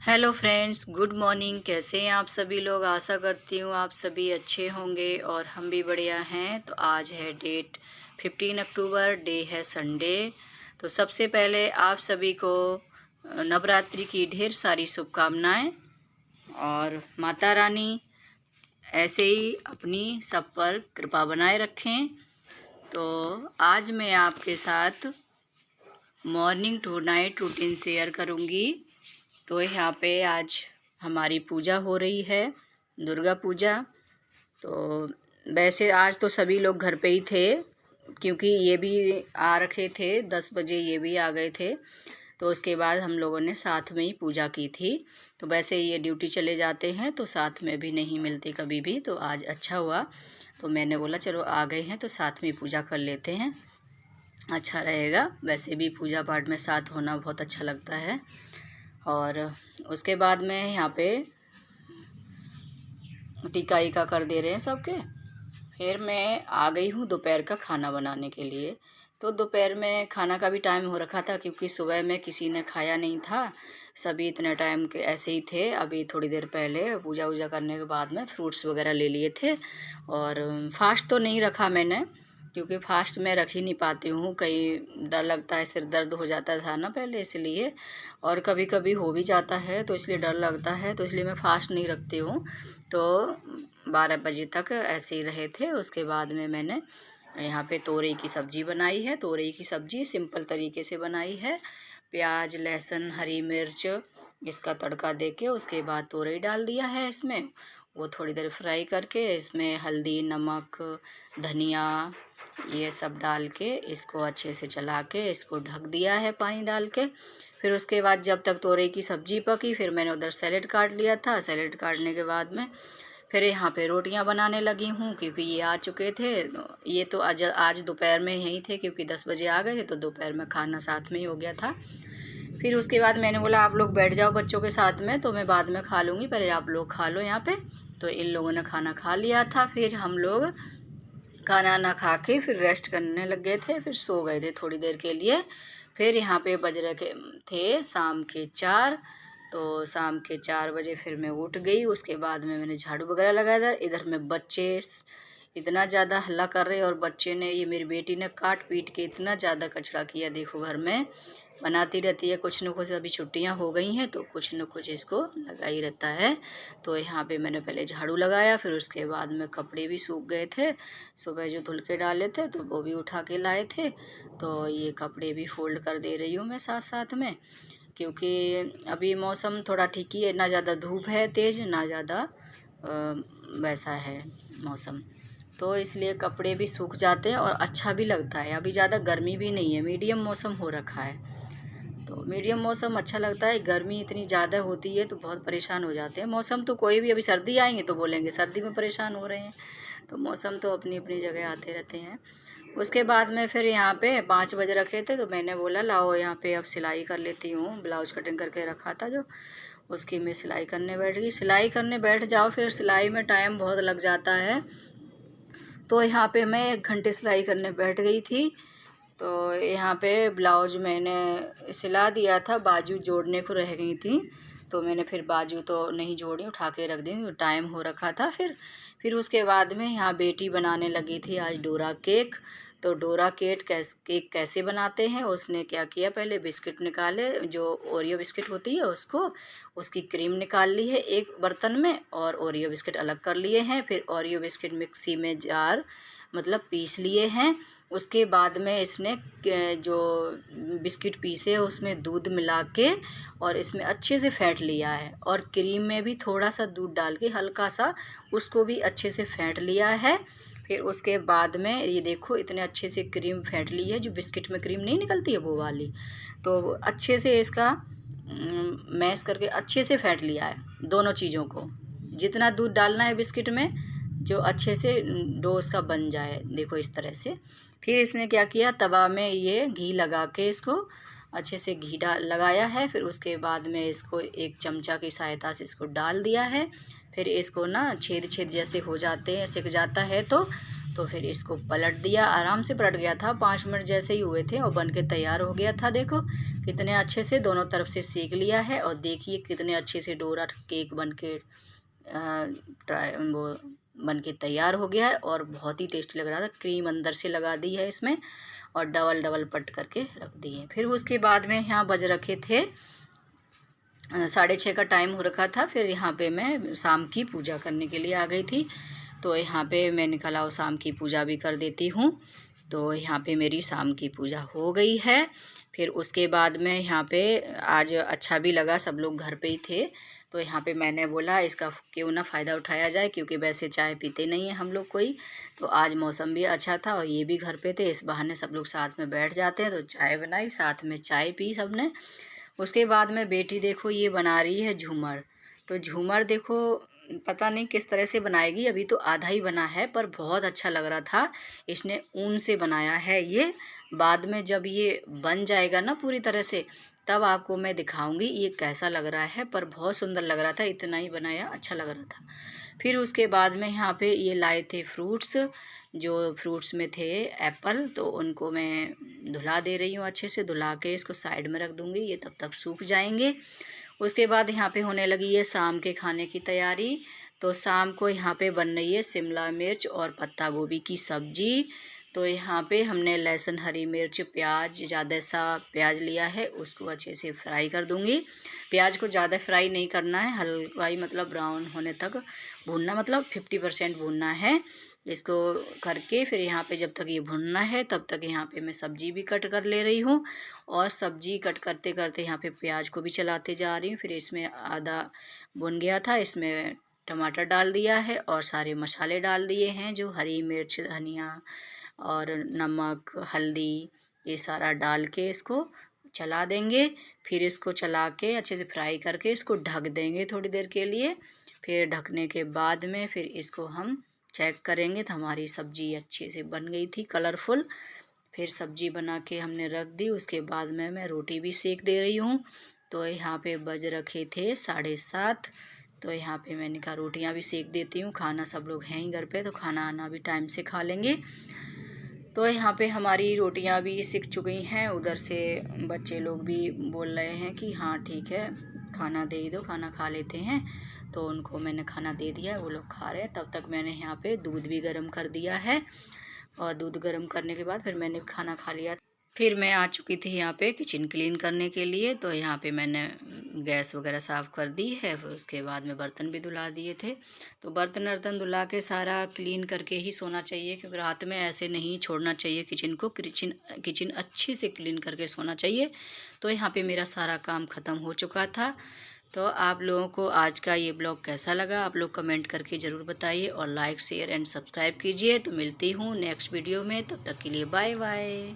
Hello friends, good morning. कैसे हैं आप सभी लोग? आशा करती हूँ आप सभी अच्छे होंगे और हम भी बढ़िया हैं। तो आज है डेट 15 अक्टूबर, डे है संडे। तो सबसे पहले आप सभी को नवरात्रि की ढेर सारी शुभकामनाएं और माता रानी ऐसे ही अपनी सब पर कृपा बनाए रखें। तो आज मैं आपके साथ morning to night routine share करूँगी। तो यहाँ पे आज हमारी पूजा हो रही है, दुर्गा पूजा। तो वैसे आज तो सभी लोग घर पे ही थे, क्योंकि ये भी आ रखे थे 10 बजे, ये भी आ गए थे। तो उसके बाद हम लोगों ने साथ में ही पूजा की थी। तो वैसे ये ड्यूटी चले जाते हैं तो साथ में भी नहीं मिलते कभी भी। तो आज अच्छा हुआ, तो मैंने बोला चलो आ गए हैं तो साथ में पूजा कर लेते हैं, अच्छा रहेगा। वैसे भी पूजा पाठ में साथ होना बहुत अच्छा लगता है। और उसके बाद में यहाँ पे टीका ईका कर दे रहे हैं सबके। फिर मैं आ गई हूँ दोपहर का खाना बनाने के लिए। तो दोपहर में खाना का भी टाइम हो रखा था, क्योंकि सुबह में किसी ने खाया नहीं था, सभी इतने टाइम के ऐसे ही थे। अभी थोड़ी देर पहले पूजा वूजा करने के बाद में फ्रूट्स वगैरह ले लिए थे। और फास्ट तो नहीं रखा मैंने, क्योंकि फास्ट मैं रख ही नहीं पाती हूँ, कहीं डर लगता है, सिर दर्द हो जाता था ना पहले, इसलिए। और कभी कभी हो भी जाता है तो इसलिए डर लगता है, तो इसलिए मैं फास्ट नहीं रखती हूँ। तो 12 बजे तक ऐसे ही रहे थे। उसके बाद में मैंने यहाँ पे तोरई की सब्ज़ी बनाई है। तोरई की सब्ज़ी सिंपल तरीके से बनाई है। प्याज, लहसुन, हरी मिर्च इसका तड़का देके उसके बाद तोरई डाल दिया है इसमें। वो थोड़ी देर फ्राई करके इसमें हल्दी, नमक, धनिया ये सब डाल के इसको अच्छे से चला के इसको ढक दिया है पानी डाल के। फिर उसके बाद जब तक तोरई की सब्ज़ी पकी, फिर मैंने उधर सैलेड काट लिया था। सैलेड काटने के बाद में फिर यहाँ पे रोटियां बनाने लगी हूँ, क्योंकि ये आ चुके थे। ये तो आज दोपहर में यहीं थे, क्योंकि 10 बजे आ गए थे तो दोपहर में खाना साथ में ही हो गया था। फिर उसके बाद मैंने बोला आप लोग बैठ जाओ बच्चों के साथ में, तो मैं बाद में खा लूँगी, पहले आप लोग खा लो यहाँ पे। तो इन लोगों ने खाना खा लिया था। फिर हम लोग खाना ना खा के फिर रेस्ट करने लग गए थे, फिर सो गए थे थोड़ी देर के लिए। फिर यहाँ पे बज रहे थे शाम के 4। तो शाम के 4 बजे फिर मैं उठ गई। उसके बाद में मैंने झाड़ू वगैरह लगाया था। इधर में बच्चे इतना ज़्यादा हल्ला कर रहे, और बच्चे ने, ये मेरी बेटी ने काट पीट के इतना ज़्यादा कचरा किया। देखो घर में बनाती रहती है कुछ न कुछ, अभी छुट्टियां हो गई हैं तो कुछ न कुछ इसको लगा ही रहता है। तो यहाँ पे मैंने पहले झाड़ू लगाया, फिर उसके बाद में कपड़े भी सूख गए थे, सुबह जो धुल के डाले थे तो वो भी उठा के लाए थे। तो ये कपड़े भी फोल्ड कर दे रही हूँ मैं साथ साथ में, क्योंकि अभी मौसम थोड़ा ठीक ही है, ना ज़्यादा धूप है तेज़, ना ज़्यादा वैसा है मौसम। तो इसलिए कपड़े भी सूख जाते हैं और अच्छा भी लगता है। अभी ज़्यादा गर्मी भी नहीं है, मीडियम मौसम हो रखा है। तो मीडियम मौसम अच्छा लगता है। गर्मी इतनी ज़्यादा होती है तो बहुत परेशान हो जाते हैं। मौसम तो कोई भी, अभी सर्दी आएंगे तो बोलेंगे सर्दी में परेशान हो रहे हैं। तो मौसम तो अपनी अपनी जगह आते रहते हैं। उसके बाद में फिर यहाँ पे 5 बजे रखे थे, तो मैंने बोला लाओ यहाँ पे अब सिलाई कर लेती हूँ। ब्लाउज कटिंग करके रखा था जो, उसकी मैं सिलाई करने बैठ गई। सिलाई करने बैठ जाओ फिर सिलाई में टाइम बहुत लग जाता है। तो यहाँ पे मैं 1 घंटे सिलाई करने बैठ गई थी। तो यहाँ पे ब्लाउज मैंने सिला दिया था, बाजू जोड़ने को रह गई थी। तो मैंने फिर बाजू तो नहीं जोड़ी, उठा के रख दी, तो टाइम हो रखा था। फिर उसके बाद में यहाँ बेटी बनाने लगी थी आज डोरा केक। तो डोरा केक कैसे बनाते हैं, उसने क्या किया, पहले बिस्किट निकाले, जो ओरियो बिस्किट होती है उसको, उसकी क्रीम निकाल ली है एक बर्तन में, और ओरियो बिस्किट अलग कर लिए हैं। फिर ओरियो बिस्किट मिक्सी में जार मतलब पीस लिए हैं। उसके बाद में इसने जो बिस्किट पीसे उसमें दूध मिला के और इसमें अच्छे से फेंट लिया है, और क्रीम में भी थोड़ा सा दूध डाल के हल्का सा उसको भी अच्छे से फेंट लिया है। फिर उसके बाद में ये देखो इतने अच्छे से क्रीम फेंट ली है, जो बिस्किट में क्रीम नहीं निकलती है वो वाली। तो अच्छे से इसका मैश करके अच्छे से फेंट लिया है दोनों चीज़ों को, जितना दूध डालना है बिस्किट में, जो अच्छे से डो उसका बन जाए, देखो इस तरह से। फिर इसने क्या किया, तवा में ये घी लगा के इसको अच्छे से घी लगाया है। फिर उसके बाद में इसको एक चमचा की सहायता से इसको डाल दिया है। फिर इसको ना छेद छेद जैसे हो जाते हैं, सिक जाता है तो तो फिर इसको पलट दिया, आराम से पलट गया था, 5 मिनट जैसे ही हुए थे और बन के तैयार हो गया था। देखो कितने अच्छे से दोनों तरफ से सेक लिया है और देखिए कितने अच्छे से डोरा केक बन के वो बन के तैयार हो गया है और बहुत ही टेस्टी लग रहा था। क्रीम अंदर से लगा दी है इसमें और डबल डबल पट करके रख दिए। फिर उसके बाद में यहाँ बज रखे थे 6:30 का टाइम हो रखा था। फिर यहाँ पे मैं शाम की पूजा करने के लिए आ गई थी, तो यहाँ पे मैंने कहा शाम की पूजा भी कर देती हूँ। तो यहाँ पे मेरी शाम की पूजा हो गई है। फिर उसके बाद में यहाँ पे आज अच्छा भी लगा, सब लोग घर पे ही थे, तो यहाँ पे मैंने बोला इसका क्यों ना फ़ायदा उठाया जाए, क्योंकि वैसे चाय पीते नहीं है हम लोग कोई। तो आज मौसम भी अच्छा था और ये भी घर पे थे, इस बहाने सब लोग साथ में बैठ जाते हैं, तो चाय बनाई, साथ में चाय पी सबने। उसके बाद में बेटी देखो ये बना रही है झूमर। तो झूमर देखो पता नहीं किस तरह से बनाएगी, अभी तो आधा ही बना है पर बहुत अच्छा लग रहा था। इसने ऊन से बनाया है ये, बाद में जब ये बन जाएगा ना पूरी तरह से तब आपको मैं दिखाऊंगी ये कैसा लग रहा है, पर बहुत सुंदर लग रहा था, इतना ही बनाया अच्छा लग रहा था। फिर उसके बाद में यहाँ पे ये लाए थे फ्रूट्स, जो फ्रूट्स में थे एप्पल, तो उनको मैं धुला दे रही हूँ, अच्छे से धुला के इसको साइड में रख दूँगी, ये तब तक सूख जाएंगे। उसके बाद यहाँ पे होने लगी है शाम के खाने की तैयारी। तो शाम को यहाँ पे बन रही है शिमला मिर्च और पत्ता गोभी की सब्जी। तो यहाँ पे हमने लहसुन, हरी मिर्च, प्याज, ज़्यादा सा प्याज लिया है, उसको अच्छे से फ्राई कर दूँगी। प्याज को ज़्यादा फ्राई नहीं करना है, हल्का ही मतलब ब्राउन होने तक भूनना, मतलब 50% भूनना है इसको करके। फिर यहाँ पे जब तक ये भुनना है तब तक यहाँ पे मैं सब्जी भी कट कर ले रही हूँ और सब्जी कट करते करते यहाँ पे प्याज को भी चलाते जा रही हूँ। फिर इसमें आधा भुन गया था, इसमें टमाटर डाल दिया है और सारे मसाले डाल दिए हैं, जो हरी मिर्च, धनिया और नमक, हल्दी, ये सारा डाल के इसको चला देंगे। फिर इसको चला के अच्छे से फ्राई करके इसको ढक देंगे थोड़ी देर के लिए। फिर ढकने के बाद में फिर इसको हम चेक करेंगे तो हमारी सब्ज़ी अच्छे से बन गई थी, कलरफुल। फिर सब्ज़ी बना के हमने रख दी। उसके बाद में मैं रोटी भी सेक दे रही हूँ। तो यहाँ पे बज रखे थे 7:30, तो यहाँ पे मैंने कहा रोटियाँ भी सेक देती हूँ, खाना सब लोग हैं ही घर पे, तो खाना आना भी टाइम से खा लेंगे। तो यहाँ पे हमारी रोटियाँ भी सिक चुकी हैं। उधर से बच्चे लोग भी बोल रहे हैं कि हाँ ठीक है खाना दे दो, खाना खा लेते हैं, तो उनको मैंने खाना दे दिया है, वो लोग खा रहे हैं। तब तक मैंने यहाँ पे दूध भी गर्म कर दिया है और दूध गर्म करने के बाद फिर मैंने खाना खा लिया। फिर मैं आ चुकी थी यहाँ पे किचन क्लीन करने के लिए। तो यहाँ पे मैंने गैस वगैरह साफ़ कर दी है, फिर उसके बाद में बर्तन भी धुला दिए थे। तो बर्तन वर्तन धुला के सारा क्लीन करके ही सोना चाहिए, क्योंकि रात में ऐसे नहीं छोड़ना चाहिए किचन को, किचन अच्छे से क्लीन करके सोना चाहिए। तो यहाँ पे मेरा सारा काम ख़त्म हो चुका था। तो आप लोगों को आज का ये ब्लॉग कैसा लगा आप लोग कमेंट करके ज़रूर बताइए और लाइक, शेयर एंड सब्सक्राइब कीजिए। तो मिलती हूँ नेक्स्ट वीडियो में, तब तक के लिए बाय बाय।